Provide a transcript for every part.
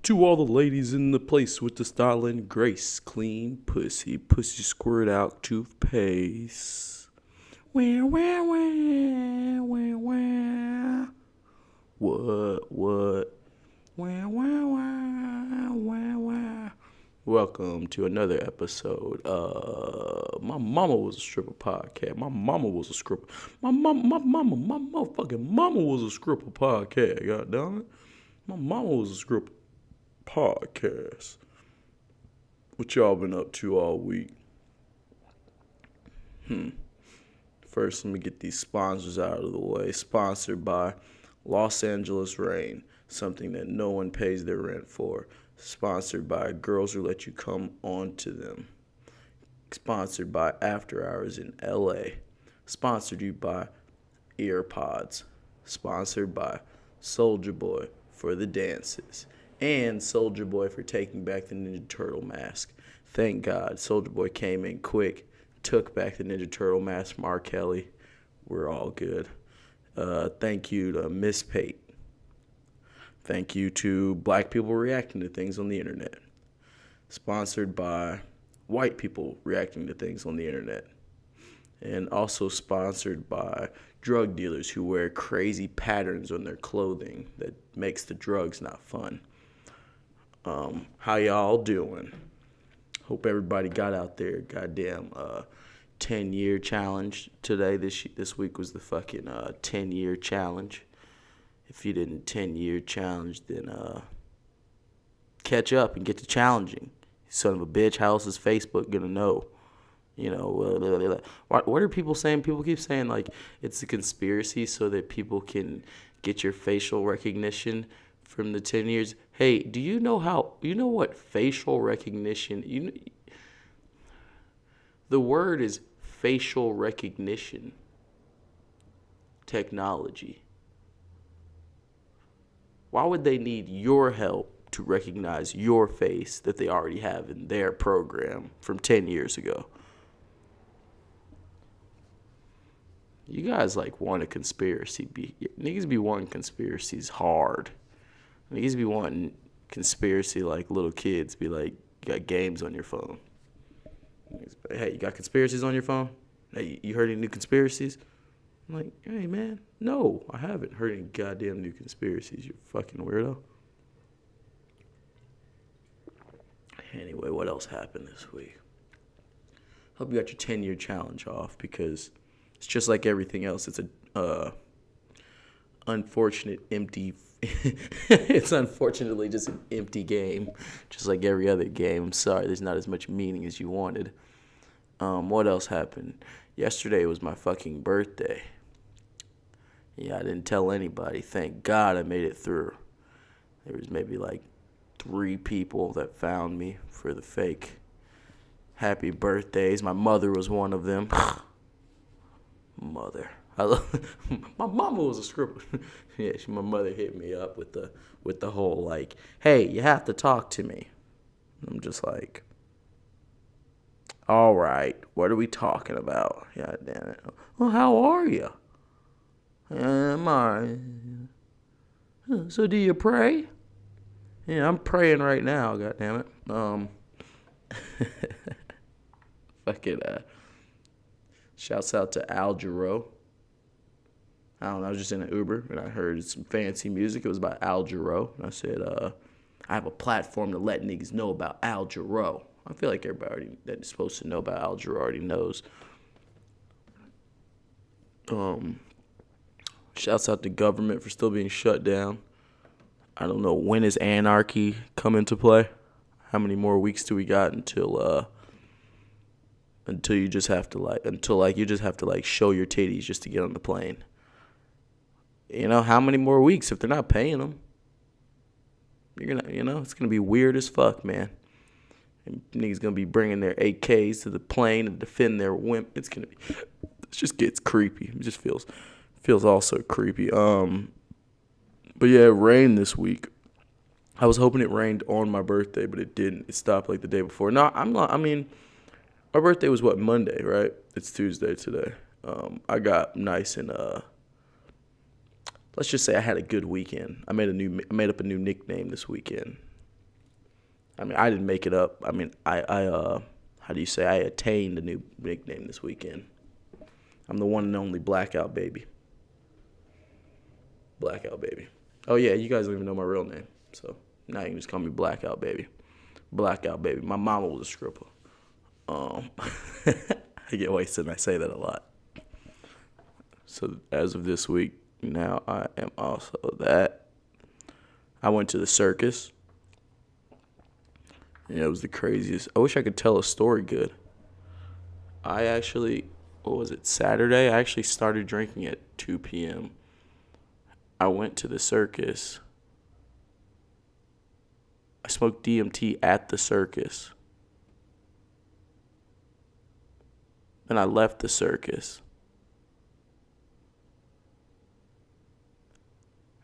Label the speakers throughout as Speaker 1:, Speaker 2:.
Speaker 1: To all the ladies in the place with the style and grace, clean pussy, pussy squirt out toothpaste. Wah, wah, wah, wah, wah. What? Wah, wah, wah, wah, wah. Welcome to another episode of My Mama Was a Stripper podcast. My mama was a stripper. My motherfucking mama was a stripper podcast, god damn it. My mama was a stripper podcast. What y'all been up to all week? First, let me get these sponsors out of the way. Sponsored by Los Angeles Rain, something that no one pays their rent for. Sponsored by Girls Who Let You Come On To Them. Sponsored by After Hours in LA. Sponsored you by EarPods. Sponsored by Soulja Boy for the dances. And Soulja Boy for taking back the Ninja Turtle mask. Thank God, Soulja Boy came in quick, took back the Ninja Turtle mask from R. Kelly. We're all good. Thank you to Miss Pate. Thank you to black people reacting to things on the internet. Sponsored by white people reacting to things on the internet. And also sponsored by drug dealers who wear crazy patterns on their clothing that makes the drugs not fun. How y'all doing? Hope everybody got out there. Goddamn 10-year challenge today. This week was the fucking 10-year challenge. If you didn't 10-year challenge, then catch up and get to challenging. Son of a bitch, how else is Facebook gonna know? You know, what are people saying? People keep saying, like, it's a conspiracy so that people can get your facial recognition from the 10 years. Hey, do you know what facial recognition, the word is facial recognition technology. Why would they need your help to recognize your face that they already have in their program from 10 years ago? You guys want a conspiracy. Niggas be wanting conspiracies hard. Niggas be wanting conspiracy like little kids. Be like, you got games on your phone. Hey, you got conspiracies on your phone? Hey, you heard any new conspiracies? I'm like, hey, man, no, I haven't heard any goddamn new conspiracies, you fucking weirdo. Anyway, what else happened this week? Hope you got your 10-year challenge off, because it's just like everything else. It's a unfortunate, empty. It's unfortunately just an empty game, just like every other game. I'm sorry, there's not as much meaning as you wanted. What else happened? Yesterday was my fucking birthday. Yeah, I didn't tell anybody. Thank God I made it through. There was maybe like 3 people that found me for the fake happy birthdays. My mother was one of them. Mother. My mama was a stripper. Yeah, my mother hit me up with the whole like, hey, you have to talk to me. I'm just like, all right, what are we talking about? God damn it. Well, how are you? I'm all right. So do you pray? Yeah, I'm praying right now, god damn it. Fucking shouts out to Al Jarreau. I don't know, I was just in an Uber and I heard some fancy music. It was by Al Jarreau. And I said, I have a platform to let niggas know about Al Jarreau. I feel like everybody that's supposed to know about Al Jarreau already knows. Shouts out to government for still being shut down. I don't know, when is anarchy come into play? How many more weeks do we got until you just have to show your titties just to get on the plane? You know, how many more weeks if they're not paying them? It's gonna be weird as fuck, man. And niggas gonna be bringing their AKs to the plane to defend their wimp. It just gets creepy. It just feels also creepy. But yeah, it rained this week. I was hoping it rained on my birthday, but it didn't. It stopped like the day before. No, my birthday was Monday, right? It's Tuesday today. I got nice and let's just say I had a good weekend. I made up a new nickname this weekend. I mean, I didn't make it up. I mean, how do you say? I attained a new nickname this weekend. I'm the one and only Blackout Baby. Blackout Baby. Oh, yeah, you guys don't even know my real name. So now you can just call me Blackout Baby. Blackout Baby. My mama was a stripper. I get wasted and I say that a lot. So as of this week, now I am also that. I went to the circus. Yeah, it was the craziest. I wish I could tell a story good. I actually, what was it, Saturday? I actually started drinking at 2 p.m. I went to the circus. I smoked DMT at the circus. Then I left the circus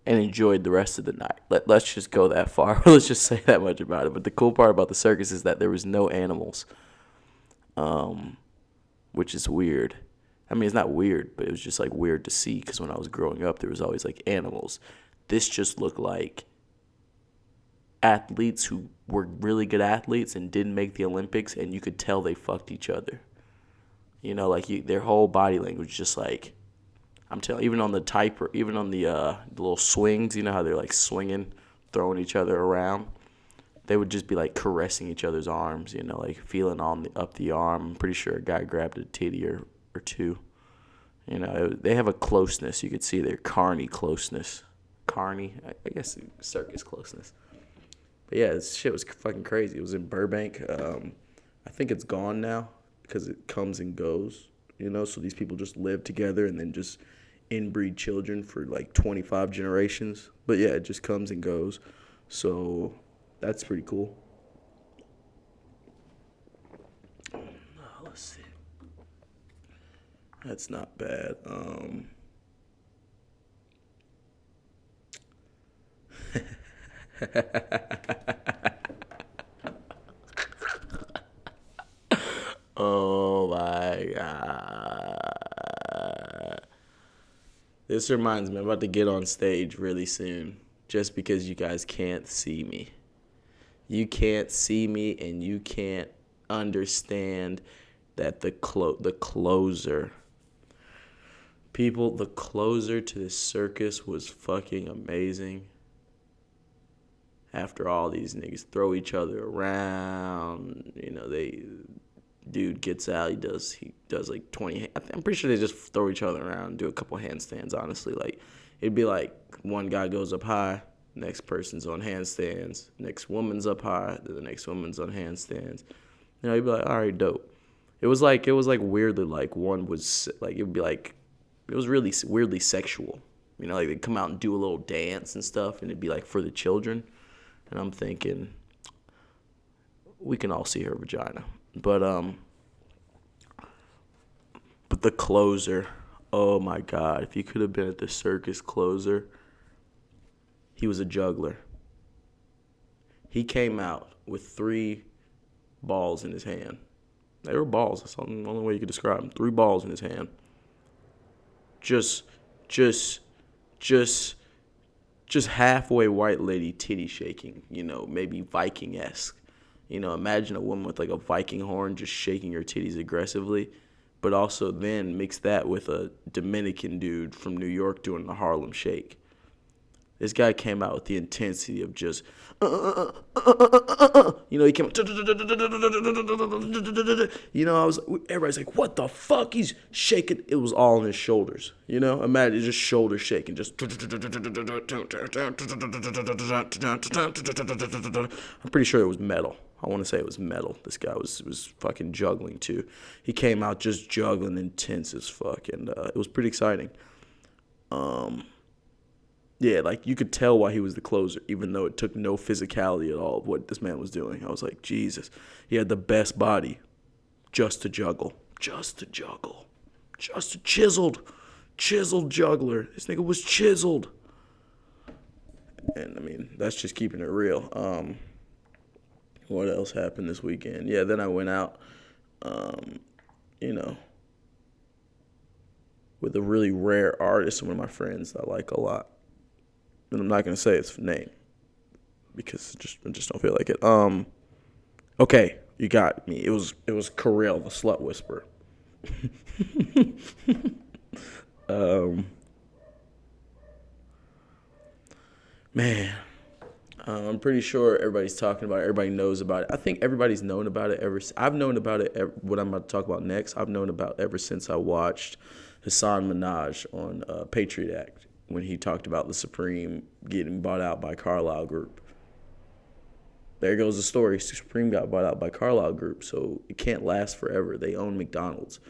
Speaker 1: and enjoyed the rest of the night. Let's just go that far. Let's just say that much about it. But the cool part about the circus is that there was no animals, which is weird. I mean, it's not weird, but it was just like weird to see because when I was growing up, there was always like animals. This just looked like athletes who were really good athletes and didn't make the Olympics, and you could tell they fucked each other. You know, like their whole body language, just like, I'm telling, even on the little swings, you know how they're like swinging, throwing each other around. They would just be like caressing each other's arms, you know, like feeling up the arm. I'm pretty sure a guy grabbed a titty or two. You know, they have a closeness. You could see their carny closeness. Carny, I guess circus closeness. But yeah, this shit was fucking crazy. It was in Burbank. I think it's gone now because it comes and goes, you know, so these people just live together and then just inbreed children for like 25 generations. But yeah, it just comes and goes. So that's pretty cool. Let's see. That's not bad. Oh my God. This reminds me, I'm about to get on stage really soon just because you guys can't see me. You can't see me and you can't understand that the closer. People, the closer to this circus was fucking amazing. After all these niggas throw each other around, you know, dude gets out, he does like 20, I'm pretty sure they just throw each other around and do a couple handstands, honestly. Like, it'd be like one guy goes up high, next person's on handstands, next woman's up high, then the next woman's on handstands. You know, you'd be like, all right, dope. It was like weirdly, like one was like, it would be like, it was really weirdly sexual. You know, like they'd come out and do a little dance and stuff, and it'd be like for the children. And I'm thinking, we can all see her vagina. But the closer, oh my God, if you could have been at the circus closer, he was a juggler. He came out with 3 balls in his hand. They were balls. That's the only way you could describe them. 3 balls in his hand. Just halfway white lady titty shaking, you know, maybe Viking-esque. You know, imagine a woman with like a Viking horn just shaking her titties aggressively, but also then mix that with a Dominican dude from New York doing the Harlem Shake. This guy came out with the intensity of just, you know, he came out, you know, everybody's like, what the fuck? He's shaking. It was all on his shoulders, you know? Imagine just shoulder shaking, just. I'm pretty sure it was metal. I want to say it was metal. This guy was fucking juggling too. He came out just juggling intense as fuck, and it was pretty exciting. Yeah, like you could tell why he was the closer, even though it took no physicality at all of what this man was doing. I was like, Jesus, he had the best body just to juggle, just a chiseled juggler. This nigga was chiseled. And I mean, that's just keeping it real. What else happened this weekend? Yeah, then I went out, you know, with a really rare artist, one of my friends I like a lot. And I'm not going to say its name because I just don't feel like it. Okay, you got me. It was Karel, the slut whisperer. um, man, I'm pretty sure everybody's talking about it. Everybody knows about it. I think everybody's known about it I've known about it. What I'm about to talk about next, I've known about ever since I watched Hassan Minaj on Patriot Act when he talked about the Supreme getting bought out by Carlyle Group. There goes the story. Supreme got bought out by Carlyle Group, so it can't last forever. They own McDonald's.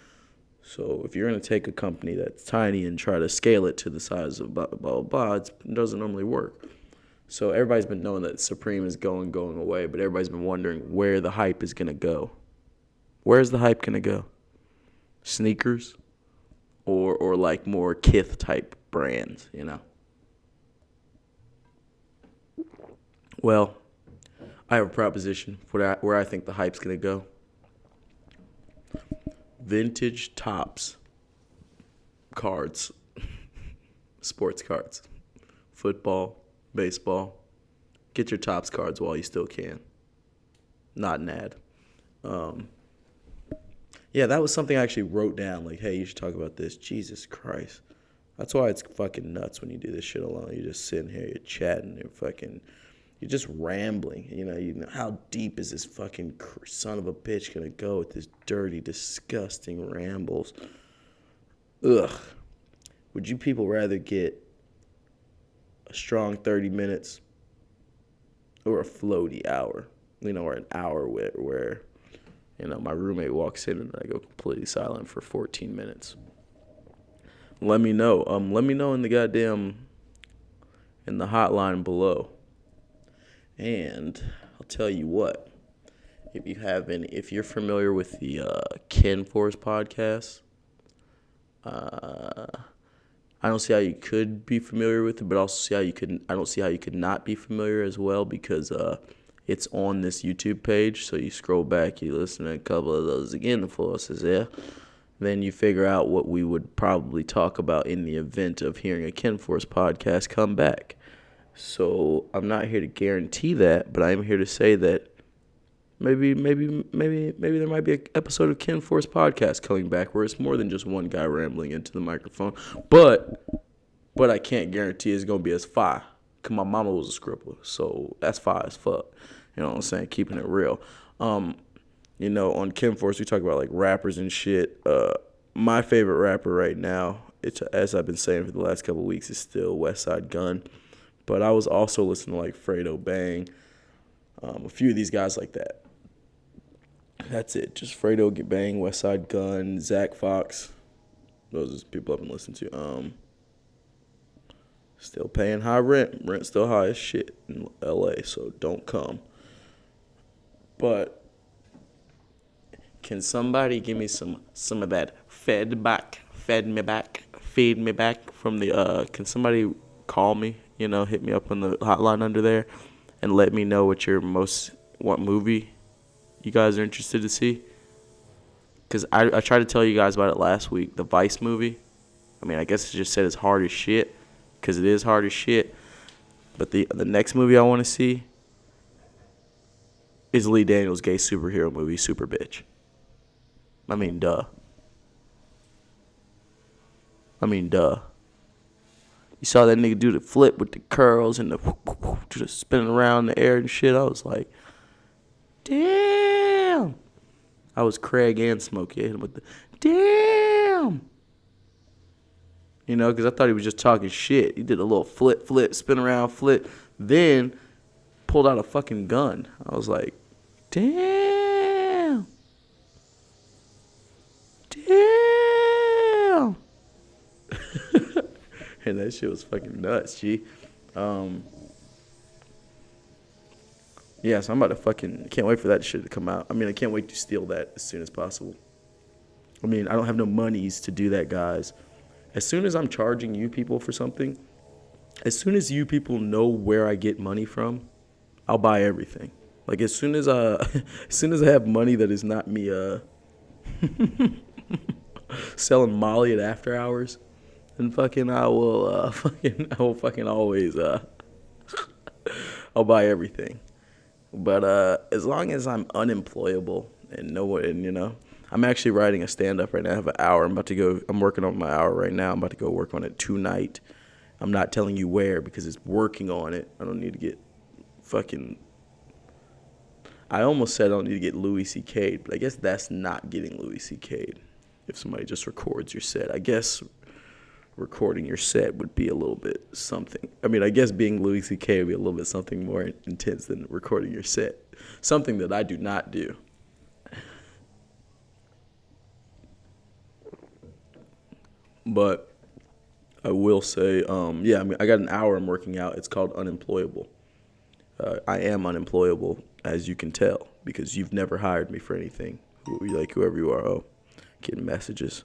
Speaker 1: So if you're going to take a company that's tiny and try to scale it to the size of blah, blah, blah, it doesn't normally work. So everybody's been knowing that Supreme is going away, but everybody's been wondering where the hype is going to go. Where's the hype going to go? Sneakers or like more Kith type brands, you know? Well, I have a proposition for where I think the hype's going to go. Vintage Topps cards, sports cards, football, baseball. Get your Topps cards while you still can. Not an ad. Yeah, that was something I actually wrote down. Like, hey, you should talk about this. Jesus Christ. That's why it's fucking nuts when you do this shit alone. You're just sitting here, you're chatting, you're just rambling. You know how deep is this fucking son of a bitch gonna go with this dirty, disgusting rambles? Ugh. Would you people rather get a strong 30 minutes or a floaty hour? Or an hour where my roommate walks in and I go completely silent for 14 minutes. Let me know. Let me know in the hotline below. And I'll tell you what, if you're familiar with the Ken Force podcast, I don't see how you could be familiar with it, but I don't see how you could not be familiar as well, because it's on this YouTube page. So you scroll back, you listen to a couple of those again, the forces, yeah. Then you figure out what we would probably talk about in the event of hearing a Ken Force podcast come back. So I'm not here to guarantee that, but I am here to say that maybe there might be an episode of Ken Force podcast coming back where it's more than just one guy rambling into the microphone. But I can't guarantee it's gonna be as fire. Cause my mama was a scribbler, so that's fire as fuck. You know what I'm saying? Keeping it real. On Ken Force we talk about like rappers and shit. My favorite rapper right now, as I've been saying for the last couple of weeks, is still Westside Gunn. But I was also listening to like Fredo Bang, a few of these guys like that. That's it. Just Fredo Bang, Westside Gunn, Zach Fox. Those are the people I've been listening to. Still paying high rent. Rent's still high as shit in LA, so don't come. But can somebody give me some of that feed me back from the can somebody call me, hit me up on the hotline under there and let me know what movie you guys are interested to see? Because I tried to tell you guys about it last week, the Vice movie. I mean, I guess it just said it's hard as shit, because it is hard as shit. But the next movie I want to see is Lee Daniels' gay superhero movie, Super Bitch. I mean, duh. You saw that nigga do the flip with the curls and the just spinning around in the air and shit. I was like, damn. I was Craig and Smokey. I hit him with the damn. Because I thought he was just talking shit. He did a little flip, spin around, flip, then pulled out a fucking gun. I was like, damn. And that shit was fucking nuts, G. Yeah, so I'm about to can't wait for that shit to come out. I mean, I can't wait to steal that as soon as possible. I mean, I don't have no monies to do that, guys. As soon as I'm charging you people for something, as soon as you people know where I get money from, I'll buy everything. Like, as soon as I have money that is not me selling Molly at after hours, then I will always I'll buy everything. But as long as I'm unemployable and no one, and I'm actually writing a stand-up right now. I have an hour. I'm working on my hour right now. I'm about to go work on it tonight. I'm not telling you where because it's working on it. I don't need to get fucking... I almost said I don't need to get Louis C.K.'d, but I guess that's not getting Louis C.K.'d if somebody just records your set. I guess recording your set would be a little bit something. I mean, I guess being Louis C.K. would be a little bit something more intense than recording your set. Something that I do not do. But I will say, I got an hour I'm working out. It's called Unemployable. I am unemployable, as you can tell, because you've never hired me for anything. Whoever you are, getting messages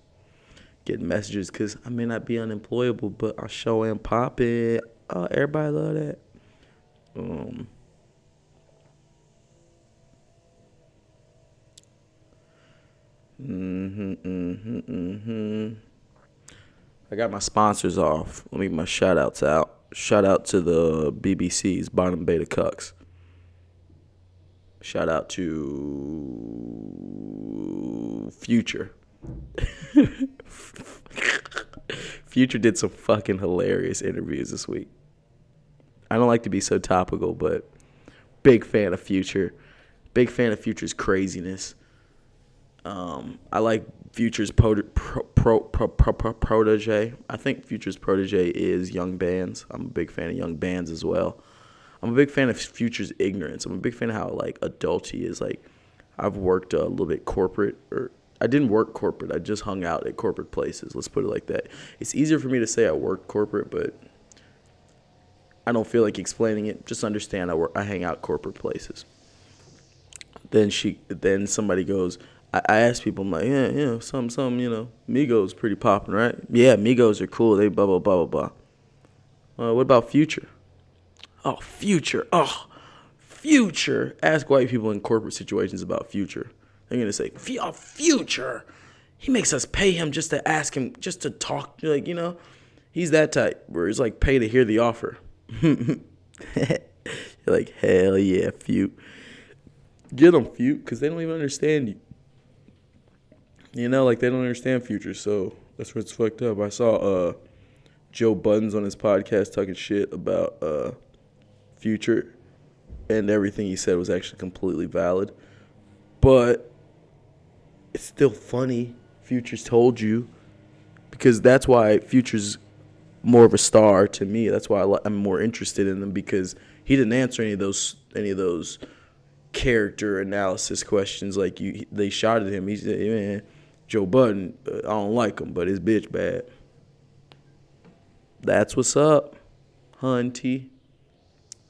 Speaker 1: because I may not be unemployable, but I sure am popping. Everybody love that. I got my sponsors off. Let me get my shout outs out. Shout out to the BBC's Bottom Beta Cucks. Shout out to Future. Future did some fucking hilarious interviews this week. I don't like to be so topical, but big fan of Future. Big fan of Future's craziness. I like Future's protege. I think Future's protege is Young Bands. I'm a big fan of Young Bands as well. I'm a big fan of Future's ignorance. I'm a big fan of how adult he is. I've worked a little bit corporate, or I didn't work corporate. I just hung out at corporate places. Let's put it like that. It's easier for me to say I worked corporate, but I don't feel like explaining it. Just understand I hang out corporate places. Then somebody goes, I ask people, I'm like, some, Migos pretty popping, right? Yeah, Migos are cool. They blah, blah, blah, blah, blah. What about Future? Oh, Future. Ask white people in corporate situations about Future. They're going to say, Future. He makes us pay him just to ask him, just to talk. He's that type where it's pay to hear the offer. You're like, hell yeah, Fute. Get them, Fute, because they don't even understand you. They don't understand Future, so that's what's fucked up. I saw Joe Budden's on his podcast talking shit about Future, and everything he said was actually completely valid. But it's still funny. Future's told you, because that's why Future's more of a star to me. That's why I'm more interested in him, because he didn't answer any of those character analysis questions they shot at him. He said, man, Joe Budden, I don't like him, but his bitch bad. That's what's up, hunty.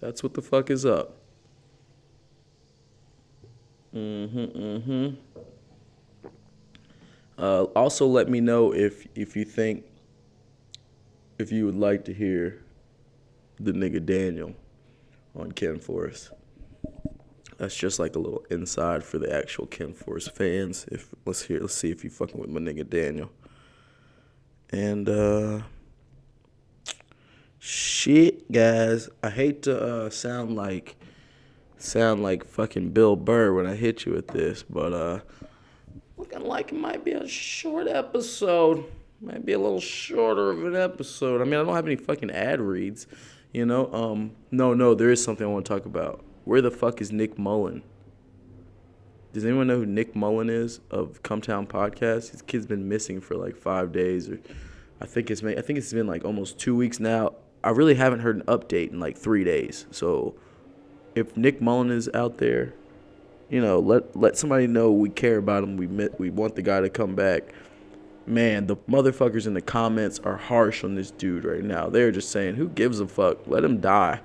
Speaker 1: That's what the fuck is up. Also, let me know if you would like to hear the nigga Daniel on Ken Forrest. That's just a little inside for the actual Ken Forrest fans. Let's see if you fucking with my nigga Daniel. And shit, guys, I hate to sound like fucking Bill Burr when I hit you with this, but looking like it might be a short episode. Might be a little shorter of an episode. I mean, I don't have any fucking ad reads, No, there is something I want to talk about. Where the fuck is Nick Mullen? Does anyone know who Nick Mullen is of Cumtown Podcast? His kid's been missing for 5 days, or I think it's been almost 2 weeks now. I really haven't heard an update in 3 days. So if Nick Mullen is out there, let somebody know we care about him. We want the guy to come back. Man, the motherfuckers in the comments are harsh on this dude right now. They're just saying, who gives a fuck? Let him die.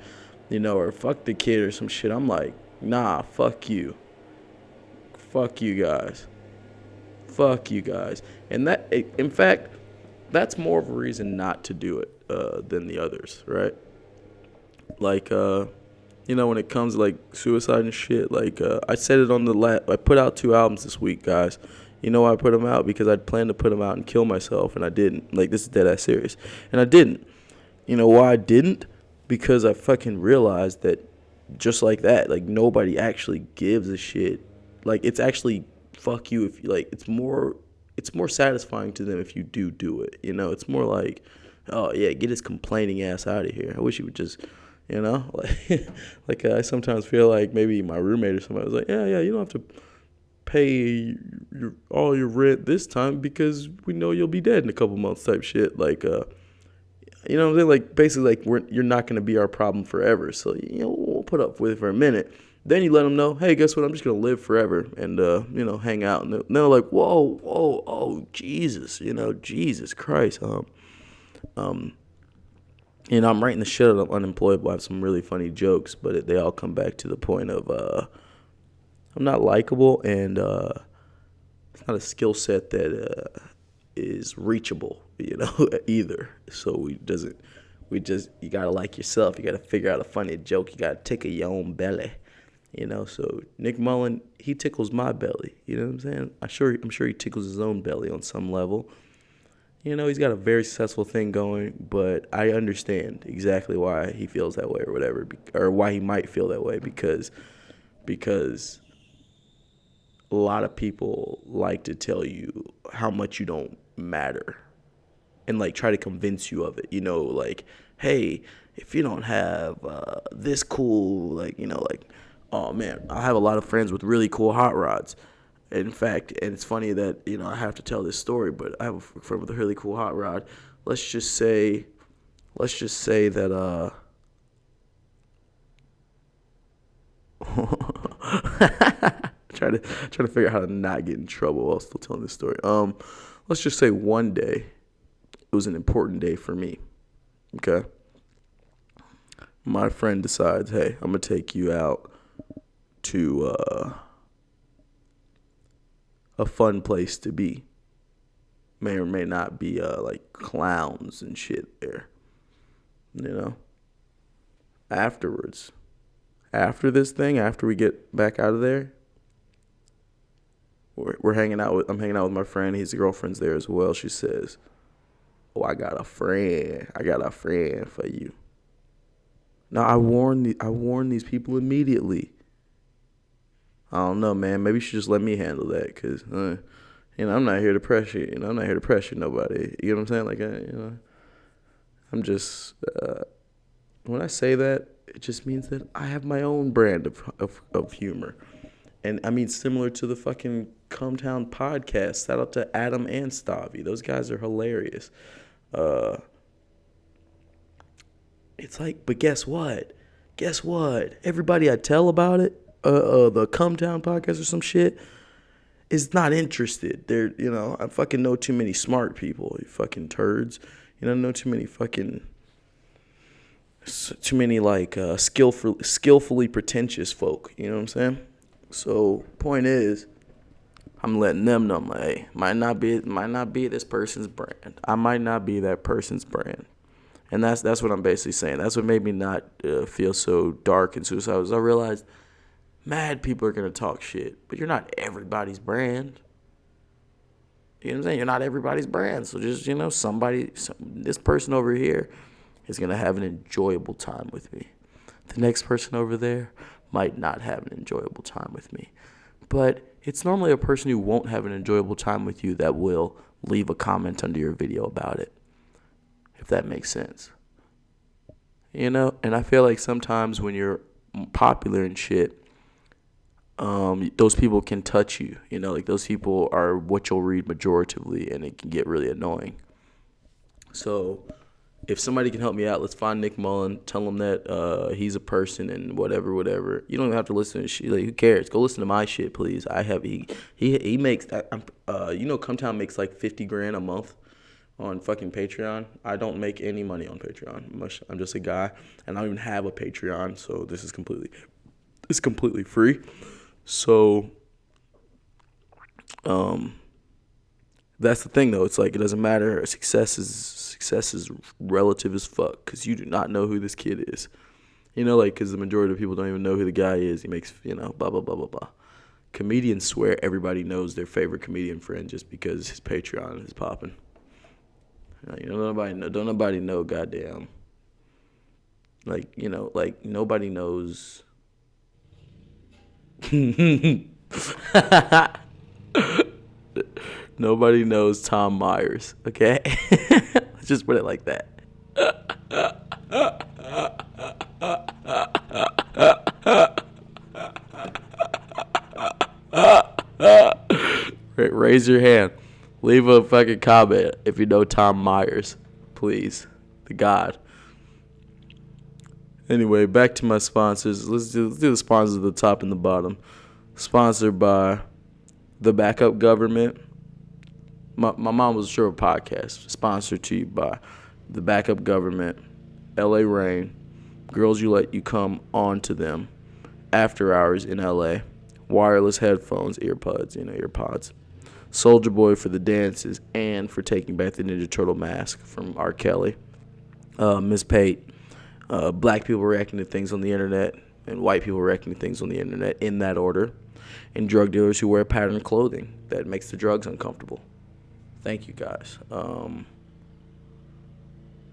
Speaker 1: Or fuck the kid or some shit. I'm like, nah, fuck you. Fuck you guys. Fuck you guys. And in fact, that's more of a reason not to do it than the others, right? When it comes to suicide and shit, I said it on I put out 2 albums this week, guys. You know why I put them out? Because I'd planned to put them out and kill myself, and I didn't. This is dead ass serious. And I didn't. You know why I didn't? Because I fucking realized that just like that. Like nobody actually gives a shit. Like it's actually fuck you if you like. It's more satisfying to them if you do it. It's more like, oh yeah, get his complaining ass out of here. I wish he would just, like like I sometimes feel like maybe my roommate or somebody was like, yeah, you don't have to pay all your rent this time because we know you'll be dead in a couple months type shit. Like you know what I'm saying? Like basically like you're not gonna be our problem forever. So we'll put up with it for a minute. Then you let them know, hey, guess what? I'm just gonna live forever and hang out. And they're like, whoa, oh Jesus, Jesus Christ, I'm writing the shit out of Unemployable. I have some really funny jokes, but they all come back to the point of I'm not likable, and it's not a skill set that is reachable, either. So you gotta like yourself. You gotta figure out a funny joke. You gotta tickle your own belly, So Nick Mullen, he tickles my belly. You know what I'm saying? I'm sure he tickles his own belly on some level. He's got a very successful thing going, but I understand exactly why he feels that way or whatever, or why he might feel that way because a lot of people like to tell you how much you don't matter and like try to convince you of it, like, hey, if you don't have this cool, like, like, oh man, I have a lot of friends with really cool hot rods. In fact, and it's funny that, I have to tell this story, but I have a friend with a really cool hot rod. Let's just say that trying to figure out how to not get in trouble while still telling this story. Let's just say one day it was an important day for me. Okay. My friend decides, hey, I'm gonna take you out to a fun place to be. May or may not be like clowns and shit there. Afterwards, after this thing, after we get back out of there, I'm hanging out with my friend. His girlfriend's there as well. She says, "Oh, I got a friend for you." Now I warn these people immediately. I don't know, man. Maybe you should just let me handle that, cause I'm not here to pressure you. I'm not here to pressure nobody. You know what I'm saying? Like I'm just when I say that, it just means that I have my own brand of humor. And I mean, similar to the fucking Cumtown podcast. Shout out to Adam and Stavi. Those guys are hilarious. It's like, but guess what? Everybody I tell about it, the Cumtown podcast or some shit, is not interested. They're, I fucking know too many smart people, you fucking turds. I know too many like skillfully pretentious folk. You know what I'm saying? So point is, I'm letting them know, I'm like, hey, might not be this person's brand. I might not be that person's brand. And that's what I'm basically saying. That's what made me not feel so dark and suicidal. Is I realized mad people are gonna talk shit, but you're not everybody's brand. You know what I'm saying? You're not everybody's brand. So just this person over here is gonna have an enjoyable time with me. The next person over there might not have an enjoyable time with me. But it's normally a person who won't have an enjoyable time with you that will leave a comment under your video about it, if that makes sense. And I feel like sometimes when you're popular and shit, those people can touch you. Like those people are what you'll read majoritively, and it can get really annoying. So if somebody can help me out, let's find Nick Mullen, tell him that he's a person and whatever. You don't even have to listen to shit. Like, who cares? Go listen to my shit, please. He makes that. Cumtown makes like $50,000 a month on fucking Patreon. I don't make any money on Patreon. I'm just a guy, and I don't even have a Patreon, so this is completely free. So, that's the thing though. It's like it doesn't matter. Success is relative as fuck, because you do not know who this kid is. Because the majority of people don't even know who the guy is. He makes blah blah blah blah blah. Comedians swear everybody knows their favorite comedian friend just because his Patreon is popping. Don't nobody know goddamn. Like nobody knows Nobody knows Tom Myers, okay? Let's just put it like that. Raise your hand. Leave a fucking comment if you know Tom Myers, please. The God. Anyway, back to my sponsors. Let's do the sponsors at the top and the bottom. Sponsored by the Backup Government. My Mom Was Sure podcast. Sponsored to you by the Backup Government, LA Rain, Girls You Let You Come On To Them, After Hours in LA, wireless headphones, earpods. Soulja Boy for the dances and for taking back the Ninja Turtle mask from R. Kelly. Miss Pate. Black people reacting to things on the internet and white people reacting to things on the internet in that order. And drug dealers who wear patterned clothing that makes the drugs uncomfortable. Thank you, guys.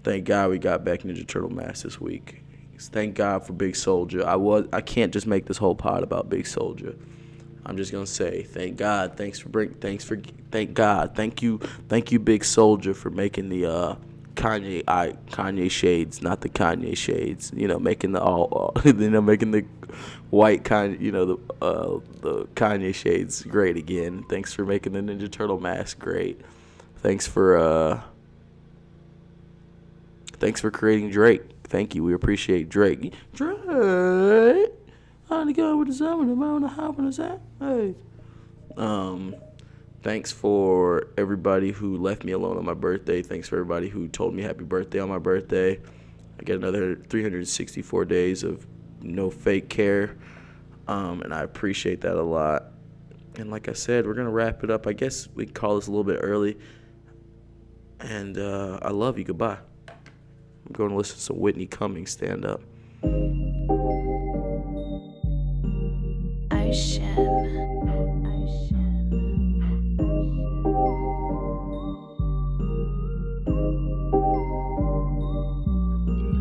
Speaker 1: Thank God we got back Ninja Turtle mask this week. Thank God for Big Soulja. I can't just make this whole pod about Big Soulja. I'm just gonna say thank God. Thank God. Thank you, Big Soulja, for making the Kanye shades, not the Kanye shades. Making the making the white Kanye, the Kanye shades great again. Thanks for making the Ninja Turtle mask great. Thanks for creating Drake. Thank you. We appreciate Drake. Drake. On the go with the summer, the mountain, the hop on the side. Hey. Thanks for everybody who left me alone on my birthday. Thanks for everybody who told me happy birthday on my birthday. I get another 364 days of no fake care. And I appreciate that a lot. And like I said, we're going to wrap it up. I guess we can call this a little bit early. And I love you. Goodbye. I'm going to listen to some Whitney Cummings stand up.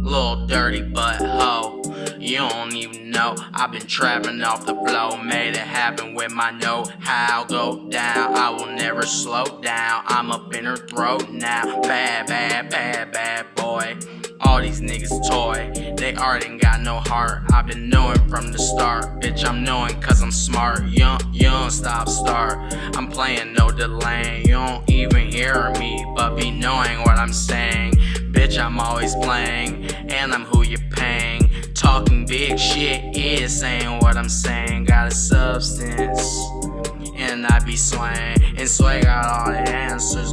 Speaker 2: Little dirty butt hoe, you don't even know. I've been trapping off the flow, made it happen with my know-how. Go down, I will never slow down. I'm up in her throat now. Bad boy. All these niggas toy, they already got no heart. I've been knowing from the start, bitch, I'm knowing cause I'm smart. You don't stop, start. I'm playing no delay. You don't even hear me, but be knowing what I'm saying. Bitch, I'm always playing, and I'm who you're paying. Talking big shit is saying what I'm saying. Got a substance, and I be swaying. And Sway got all the answers.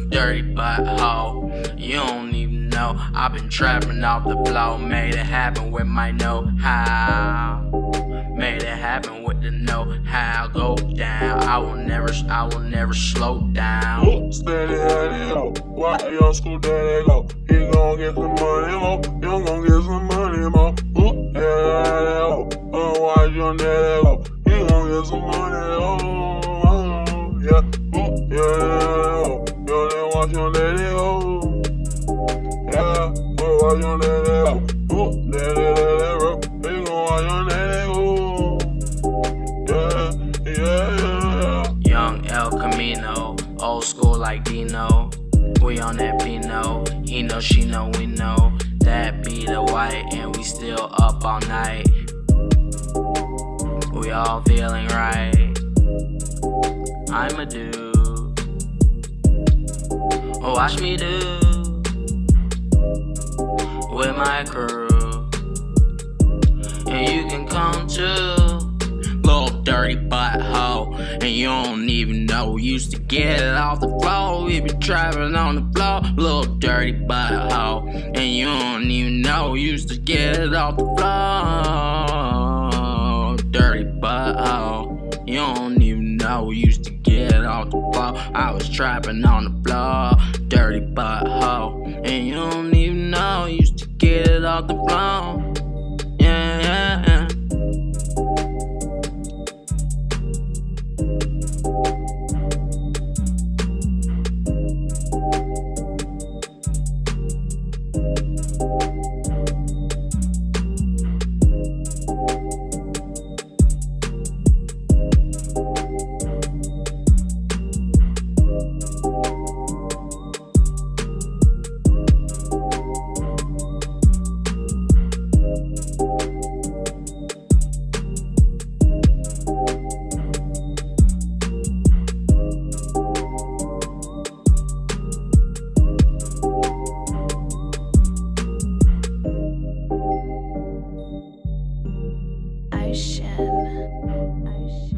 Speaker 2: Dirty butt hoe, you don't even know. I've been trapping off the flow, made it happen with my know-how. Made it happen with the know-how. Go down, I will never slow down.
Speaker 3: Steady at it go. Why your school daddy go? He gon' get some money more. You gon' get some money more. Yeah, why your daddy go? He gon' get some money more. Yeah. Watch your daddy go. Yeah, watch your daddy go. Daddy, he gon' watch your daddy go. Yeah.
Speaker 2: Young El Camino, old school like Dino. We on that Pino. He know, she know, we know. That be the white, and we still up all night. We all feeling right. I'm a dude. Watch me do with my crew, and you can come too. Little dirty butt hoe, and you don't even know. Used to get it off the floor, we be trapping on the floor. Little dirty butt hoe, and you don't even know. Used to get it off the floor. Dirty butt hoe, you don't even know. Used to get it off the floor. I was trapping on the floor. Dirty butt hoe, and you don't even know. Used to get it off the floor. Yeah.
Speaker 4: I